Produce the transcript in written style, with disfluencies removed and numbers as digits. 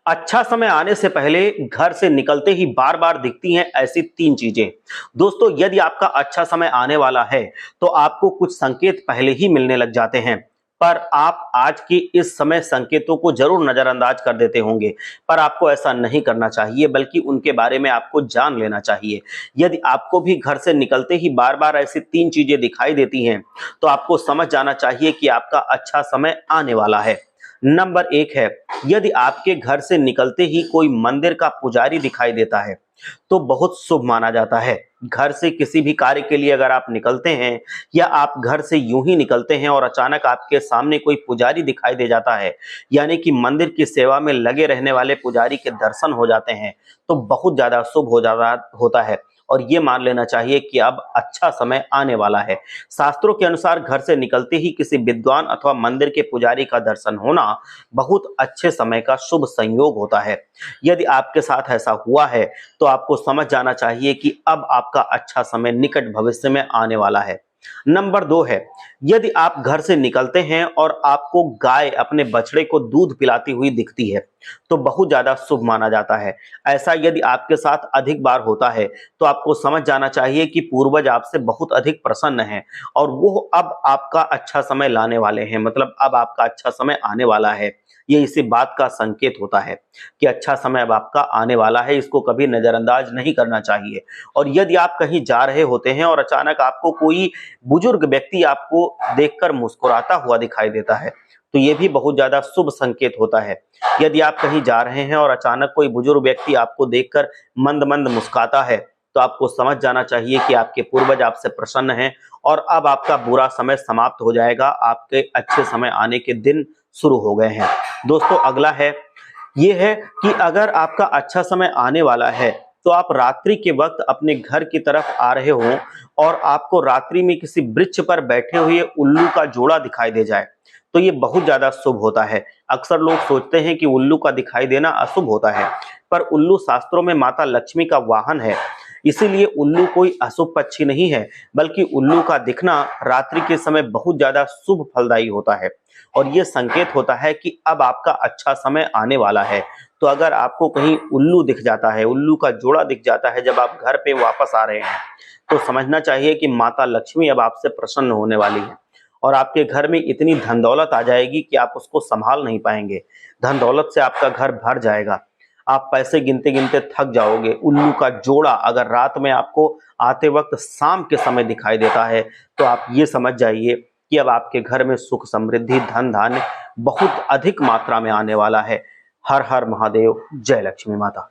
अच्छा समय आने से पहले घर से निकलते ही बार बार दिखती हैं ऐसी तीन चीजें। दोस्तों, यदि आपका अच्छा समय आने वाला है तो आपको कुछ संकेत पहले ही मिलने लग जाते हैं, पर आप आज के इस समय संकेतों को जरूर नजरअंदाज कर देते होंगे। पर आपको ऐसा नहीं करना चाहिए, बल्कि उनके बारे में आपको जान लेना चाहिए। यदि आपको भी घर से निकलते ही बार बार ऐसी तीन चीजें दिखाई देती हैं तो आपको समझ जाना चाहिए कि आपका अच्छा समय आने वाला है। नंबर एक है, यदि आपके घर से निकलते ही कोई मंदिर का पुजारी दिखाई देता है तो बहुत शुभ माना जाता है। घर से किसी भी कार्य के लिए अगर आप निकलते हैं या आप घर से यूं ही निकलते हैं और अचानक आपके सामने कोई पुजारी दिखाई दे जाता है, यानी कि मंदिर की सेवा में लगे रहने वाले पुजारी के दर्शन हो जाते हैं, तो बहुत ज्यादा शुभ हो जाता होता है और ये मान लेना चाहिए कि अब अच्छा समय आने वाला है। शास्त्रों के अनुसार घर से निकलते ही किसी विद्वान अथवा मंदिर के पुजारी का दर्शन होना बहुत अच्छे समय का शुभ संयोग होता है। यदि आपके साथ ऐसा हुआ है तो आपको समझ जाना चाहिए कि अब आपका अच्छा समय निकट भविष्य में आने वाला है। नंबर दो है, यदि आप घर से निकलते हैं और आपको गाय अपने बछड़े को दूध पिलाती हुई दिखती है तो बहुत ज्यादा शुभ माना जाता है। ऐसा यदि आपके साथ अधिक बार होता है तो आपको समझ जाना चाहिए कि पूर्वज आपसे बहुत अधिक प्रसन्न हैं और वो अब आपका अच्छा समय लाने वाले हैं, मतलब अब आपका अच्छा समय आने वाला है। ये इसी बात का संकेत होता है कि अच्छा समय अब आपका आने वाला है, इसको कभी नजरअंदाज नहीं करना चाहिए। और यदि आप कहीं जा रहे होते हैं और अचानक आपको कोई बुजुर्ग व्यक्ति आपको देखकर मुस्कुराता हुआ दिखाई देता है तो ये भी बहुत ज्यादा शुभ संकेत होता है। यदि आप कहीं जा रहे हैं और अचानक कोई बुजुर्ग व्यक्ति आपको देखकर मंद मंद मुस्कुराता है तो आपको समझ जाना चाहिए कि आपके पूर्वज आपसे प्रसन्न हैं और अब आपका बुरा समय समाप्त हो जाएगा, आपके अच्छे समय आने के दिन शुरू हो गए हैं। दोस्तों, अगला है ये है कि अगर आपका अच्छा समय आने वाला है तो आप रात्रि के वक्त अपने घर की तरफ आ रहे हो और आपको रात्रि में किसी वृक्ष पर बैठे हुए उल्लू का जोड़ा दिखाई दे जाए तो ये बहुत ज्यादा शुभ होता है। अक्सर लोग सोचते हैं कि उल्लू का दिखाई देना अशुभ होता है, पर उल्लू शास्त्रों में माता लक्ष्मी का वाहन है, इसीलिए उल्लू कोई अशुभ पक्षी नहीं है, बल्कि उल्लू का दिखना रात्रि के समय बहुत ज्यादा शुभ फलदायी होता है और ये संकेत होता है कि अब आपका अच्छा समय आने वाला है। तो अगर आपको कहीं उल्लू दिख जाता है, उल्लू का जोड़ा दिख जाता है जब आप घर पे वापस आ रहे हैं, तो समझना चाहिए कि माता लक्ष्मी अब आपसे प्रसन्न होने वाली है और आपके घर में इतनी धन दौलत आ जाएगी कि आप उसको संभाल नहीं पाएंगे। धन दौलत से आपका घर भर जाएगा, आप पैसे गिनते गिनते थक जाओगे। उल्लू का जोड़ा अगर रात में आपको आते वक्त शाम के समय दिखाई देता है तो आप ये समझ जाइए कि अब आपके घर में सुख समृद्धि धन धान्य बहुत अधिक मात्रा में आने वाला है। हर हर महादेव, जय लक्ष्मी माता।